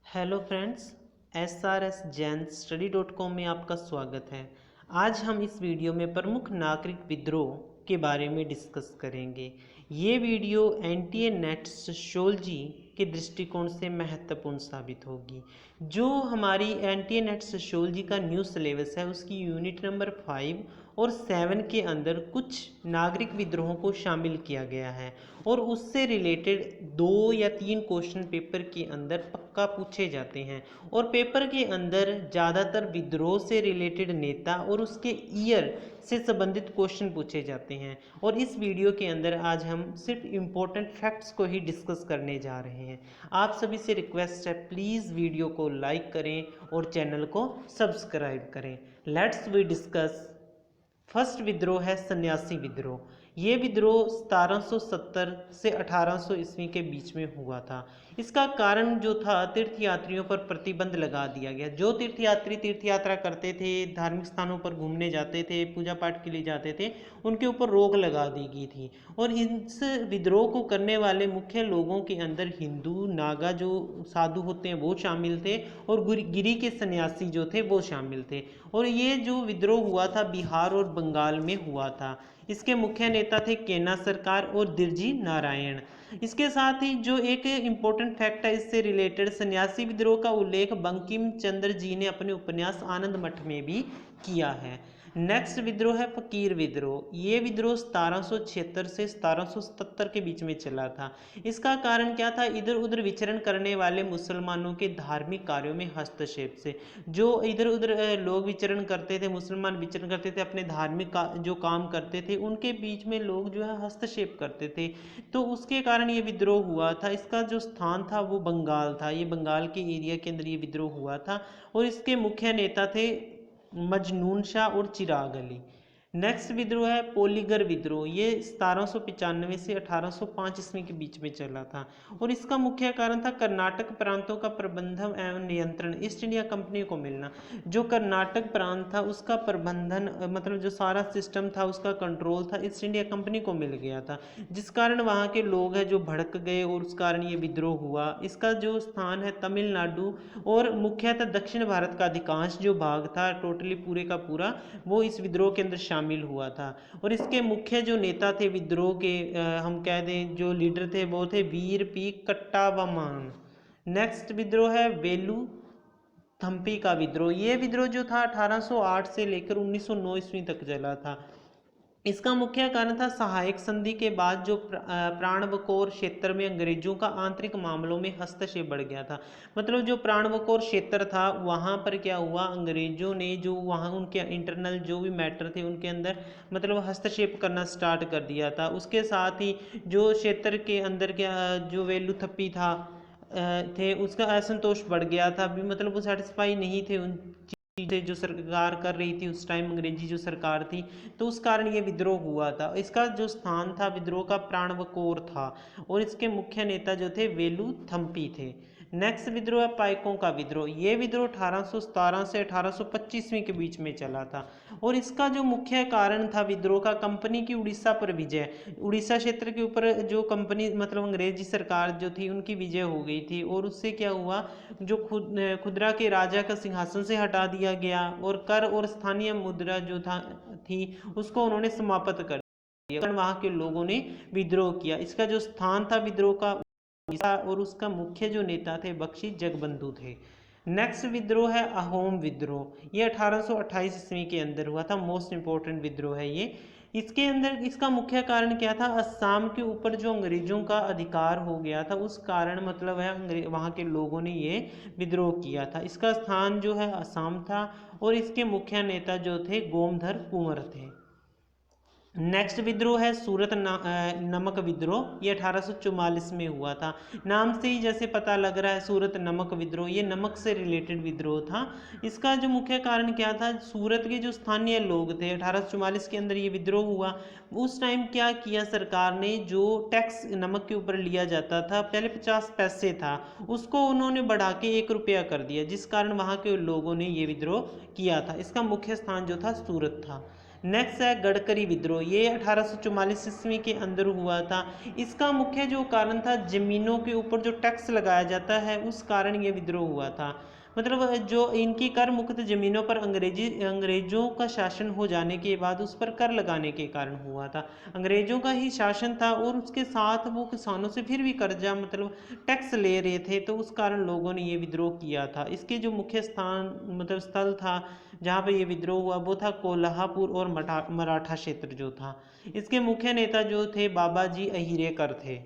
Hello friends, SRS Jain Study.com में आपका स्वागत है। आज हम इस वीडियो में प्रमुख नागरिक विद्रोह के बारे में डिस्कस करेंगे। ये वीडियो एनटीए नेट सोशियोलॉजी के दृष्टिकोण से महत्वपूर्ण साबित होगी। जो हमारी एनटीए नेट सोशियोलॉजी का न्यू सिलेबस है उसकी यूनिट नंबर 5 और 7 के अंदर कुछ नागरिक विद्रोहों को शामिल किया गया है और उससे रिलेटेड 2 या 3 क्वेश्चन पेपर के अंदर पक्का पूछे जाते हैं और पेपर के अंदर ज़्यादातर विद्रोह से रिलेटेड नेता और उसके ईयर से संबंधित क्वेश्चन पूछे जाते हैं। और इस वीडियो के अंदर आज हम सिर्फ इम्पोर्टेंट फैक्ट्स को ही डिस्कस करने जा रहे हैं। आप सभी से रिक्वेस्ट है, प्लीज़ वीडियो को लाइक करें और चैनल को सब्सक्राइब करें। Let's we discuss. फर्स्ट विद्रोह है सन्यासी विद्रोह। ये विद्रोह 1770 से 1800 ईस्वी के बीच में हुआ था। इसका कारण जो था, तीर्थयात्रियों पर प्रतिबंध लगा दिया गया। जो तीर्थयात्री तीर्थ यात्रा करते थे, धार्मिक स्थानों पर घूमने जाते थे, पूजा पाठ के लिए जाते थे, उनके ऊपर रोक लगा दी गई थी। और इस विद्रोह को करने वाले मुख्य लोगों के अंदर हिंदू, नागा जो साधु होते हैं वो शामिल थे और गिरी के सन्यासी जो थे वो शामिल थे। और ये जो विद्रोह हुआ था बिहार और बंगाल में हुआ था। इसके मुख्य नेता थे केना सरकार और दिरजी नारायण। इसके साथ ही जो एक इम्पोर्टेंट फैक्ट है इससे रिलेटेड, सन्यासी विद्रोह का उल्लेख बंकिम चंद्र जी ने अपने उपन्यास आनंद मठ में भी किया है। नेक्स्ट विद्रोह है फकीर विद्रोह। ये विद्रोह 1776 से 1777 के बीच में चला था। इसका कारण क्या था? इधर उधर विचरण करने वाले मुसलमानों के धार्मिक कार्यों में हस्तक्षेप से। जो इधर उधर लोग विचरण करते थे, मुसलमान विचरण करते थे, अपने धार्मिक जो काम करते थे उनके बीच में लोग जो है हस्तक्षेप करते थे, तो उसके कारण ये विद्रोह हुआ था। इसका जो स्थान था वो बंगाल था। ये बंगाल के एरिया के अंदर ये विद्रोह हुआ था और इसके मुख्य नेता थे मजनून शाह और चिराग अली। नेक्स्ट विद्रोह है पोलीगर विद्रोह। ये 1795 से 1805 ईस्वी के बीच में चला था और इसका मुख्य कारण था कर्नाटक प्रांतों का प्रबंधन एवं नियंत्रण ईस्ट इंडिया कंपनी को मिलना। जो कर्नाटक प्रांत था उसका प्रबंधन, मतलब जो सारा सिस्टम था उसका कंट्रोल था ईस्ट इंडिया कंपनी को मिल गया था, जिस कारण वहाँ के लोग हैं जो भड़क गए और उस कारण ये विद्रोह हुआ। इसका जो स्थान है तमिलनाडु और मुख्यतः दक्षिण भारत का अधिकांश जो भाग था, टोटली पूरे का पूरा, वो इस विद्रोह के अंदर शामिल हुआ था। और इसके मुख्य जो नेता थे विद्रोह के, हम कह दें जो लीडर थे वो थे वीर पी कट्टावमान। नेक्स्ट विद्रोह है वेलू थम्पी का विद्रोह। ये विद्रोह जो था 1808 से लेकर 1909 ईस्वी तक चला था। इसका मुख्य कारण था सहायक संधि के बाद जो प्राणवकोर क्षेत्र में अंग्रेजों का आंतरिक मामलों में हस्तक्षेप बढ़ गया था। मतलब जो प्राणवकोर क्षेत्र था वहाँ पर क्या हुआ, अंग्रेजों ने जो वहाँ उनके इंटरनल जो भी मैटर थे उनके अंदर मतलब हस्तक्षेप करना स्टार्ट कर दिया था। उसके साथ ही जो क्षेत्र के अंदर क्या जो वेलुथप्पी था थे उसका असंतोष बढ़ गया था। अभी मतलब वो सेटिस्फाई नहीं थे उन चीज़ें जो सरकार कर रही थी उस टाइम, अंग्रेजी जो सरकार थी, तो उस कारण ये विद्रोह हुआ था। इसका जो स्थान था विद्रोह का प्राणवकोर था और इसके मुख्य नेता जो थे वेलू थम्पी थे। नेक्स्ट विद्रोह है पाइकों का विद्रोह। ये विद्रोह 1817 से 1825 के बीच में चला था और इसका जो मुख्य कारण था विद्रोह का, कंपनी की उड़ीसा पर विजय। उड़ीसा क्षेत्र के ऊपर जो कंपनी मतलब अंग्रेजी सरकार जो थी उनकी विजय हो गई थी और उससे क्या हुआ, जो खुदरा के राजा का सिंहासन से हटा दिया गया और कर और स्थानीय मुद्रा जो थी उसको उन्होंने समाप्त कर दिया। वहाँ के लोगों ने विद्रोह किया। इसका जो स्थान था विद्रोह का और उसका मुख्य जो नेता थे बख्शी जगबंधु थे। नेक्स्ट विद्रोह है अहोम विद्रोह। ये 1828 ईस्वी के अंदर हुआ था। मोस्ट इंपोर्टेंट विद्रोह है ये। इसके अंदर इसका मुख्य कारण क्या था, असम के ऊपर जो अंग्रेजों का अधिकार हो गया था उस कारण मतलब है वहाँ के लोगों ने ये विद्रोह किया था। इसका स्थान जो है असम था और इसके मुख्य नेता जो थे गोमधर कुंवर थे। नेक्स्ट विद्रोह है सूरत नमक विद्रोह। ये 1844 में हुआ था। नाम से ही जैसे पता लग रहा है सूरत नमक विद्रोह, ये नमक से रिलेटेड विद्रोह था। इसका जो मुख्य कारण क्या था, सूरत के जो स्थानीय लोग थे, 1844 के अंदर ये विद्रोह हुआ। उस टाइम क्या किया सरकार ने, जो टैक्स नमक के ऊपर लिया जाता था पहले 50 पैसे था, उसको उन्होंने बढ़ा के 1 रुपया कर दिया, जिस कारण वहाँ के लोगों ने ये विद्रोह किया था। इसका मुख्य स्थान जो था सूरत था। नेक्स्ट है गडकरी विद्रोह, ये 1844 ईस्वी के अंदर हुआ था। इसका मुख्य जो कारण था, जमीनों के ऊपर जो टैक्स लगाया जाता है उस कारण ये विद्रोह हुआ था। मतलब जो इनकी कर मुक्त जमीनों पर अंग्रेजों का शासन हो जाने के बाद उस पर कर लगाने के कारण हुआ था। अंग्रेजों का ही शासन था और उसके साथ वो किसानों से फिर भी कर्जा मतलब टैक्स ले रहे थे, तो उस कारण लोगों ने ये विद्रोह किया था। इसके जो मुख्य स्थान मतलब स्थल था जहाँ पे ये विद्रोह हुआ वो था कोल्हापुर और मराठा क्षेत्र जो था। इसके मुख्य नेता जो थे बाबाजी अहिरेकर थे।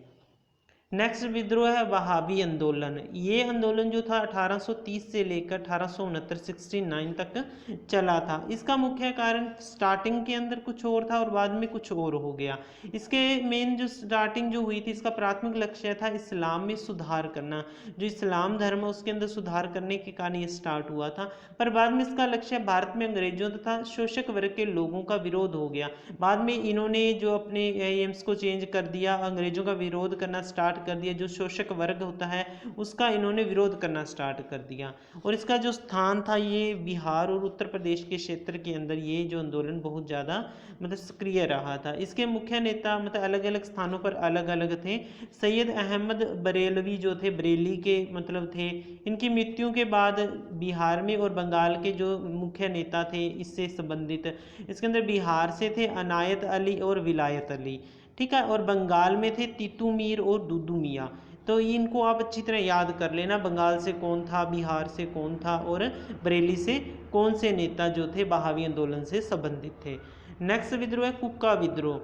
नेक्स्ट विद्रोह है वहाबी आंदोलन। ये आंदोलन जो था 1830 से लेकर 1869 तक चला था। इसका मुख्य कारण स्टार्टिंग के अंदर कुछ और था और बाद में कुछ और हो गया। इसके मेन जो स्टार्टिंग जो हुई थी, इसका प्राथमिक लक्ष्य था इस्लाम में सुधार करना। जो इस्लाम धर्म है उसके अंदर सुधार करने के कारण ये स्टार्ट हुआ था। पर बाद में इसका लक्ष्य भारत में अंग्रेजों तथा शोषक वर्ग के लोगों का विरोध हो गया। बाद में इन्होंने जो अपने एम्स को चेंज कर दिया, अंग्रेजों का विरोध करना स्टार्ट कर दिया। जो शोषक वर्ग होता है उसका इन्होंने विरोध करना स्टार्ट कर दिया। और इसका जो स्थान था ये बिहार और उत्तर प्रदेश के क्षेत्र के अंदर ये जो आंदोलन बहुत ज़्यादा मतलब सक्रिय रहा था। इसके मुख्य नेता मतलब अलग अलग स्थानों पर अलग अलग थे। सैयद अहमद बरेलवी जो थे बरेली के मतलब थे। इनकी मृत्यु के बाद बिहार में और बंगाल के जो मुख्य नेता थे इससे संबंधित, इसके अंदर बिहार से थे अनायत अली और विलायत अली, ठीक है। और बंगाल में थे तीतू मीर और दुदू मियाँ। तो इनको आप अच्छी तरह याद कर लेना, बंगाल से कौन था, बिहार से कौन था और बरेली से कौन से नेता जो थे बहावी आंदोलन से संबंधित थे। नेक्स्ट विद्रोह है कुक्का विद्रोह।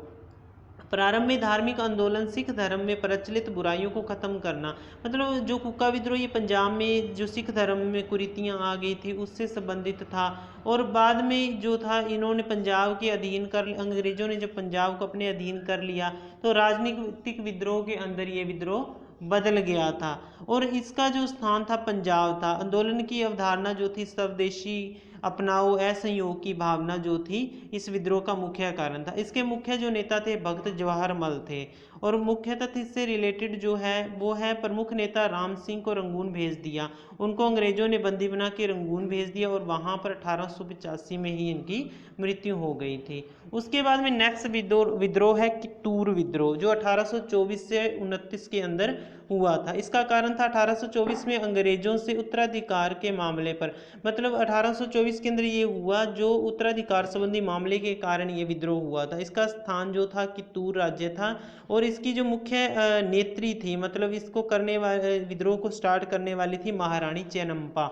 प्रारंभ में धार्मिक आंदोलन, सिख धर्म में प्रचलित बुराइयों को खत्म करना। मतलब जो कुक्का विद्रोह ये पंजाब में जो सिख धर्म में कुरीतियाँ आ गई थी उससे संबंधित था। और बाद में जो था इन्होंने पंजाब के अधीन कर, अंग्रेजों ने जब पंजाब को अपने अधीन कर लिया तो राजनीतिक विद्रोह के अंदर ये विद्रोह बदल गया था। और इसका जो स्थान था पंजाब था। आंदोलन की अवधारणा जो थी स्वदेशी अपनाओ असहयोग की भावना जो थी इस विद्रोह का मुख्य कारण था। इसके मुख्य जो नेता थे भगत जवाहर मल थे। और मुख्यतः इससे रिलेटेड जो है वो है प्रमुख नेता राम सिंह को रंगून भेज दिया। उनको अंग्रेजों ने बंदी बना के रंगून भेज दिया और वहाँ पर 1885 में ही इनकी मृत्यु हो गई थी। उसके बाद में नेक्स्ट विद्रोह है कित्तूर विद्रोह जो 1824 से 29 के अंदर हुआ था। इसका कारण था 1824 में अंग्रेजों से उत्तराधिकार के मामले पर, मतलब 1824 के अंदर ये हुआ जो उत्तराधिकार संबंधी मामले के कारण ये विद्रोह हुआ था। इसका स्थान जो था कित्तूर राज्य था। और इसकी जो मुख्य नेत्री थी मतलब इसको करने वाले विद्रोह को स्टार्ट करने वाली थी महारानी चेन्नम्पा।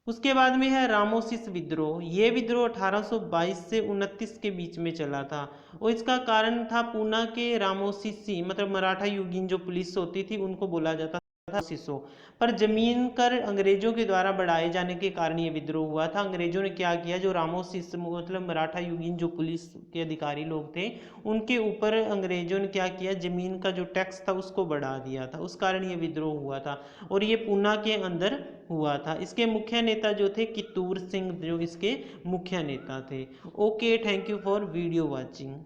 उसके बाद में है रामोसिस विद्रोह। ये विद्रोह 1822 से 29 के बीच में चला था। और इसका कारण था पूना के रामोसिसी मतलब मराठा युगीन जो पुलिस होती थी उनको बोला जाता था सिसो पर जमीन कर अंग्रेजों के द्वारा बढ़ाए जाने के कारण ये विद्रोह हुआ था। अंग्रेजों ने क्या किया, जो रामोसिस मतलब मराठा युगीन जो पुलिस के अधिकारी लोग थे उनके ऊपर अंग्रेजों ने क्या किया, जमीन का जो टैक्स था उसको बढ़ा दिया था। उस कारण ये विद्रोह हुआ था और ये पूना के अंदर हुआ था। इसके मुख्य नेता जो थे कित्तूर सिंह जो इसके मुख्य नेता थे। Okay, thank you for video watching.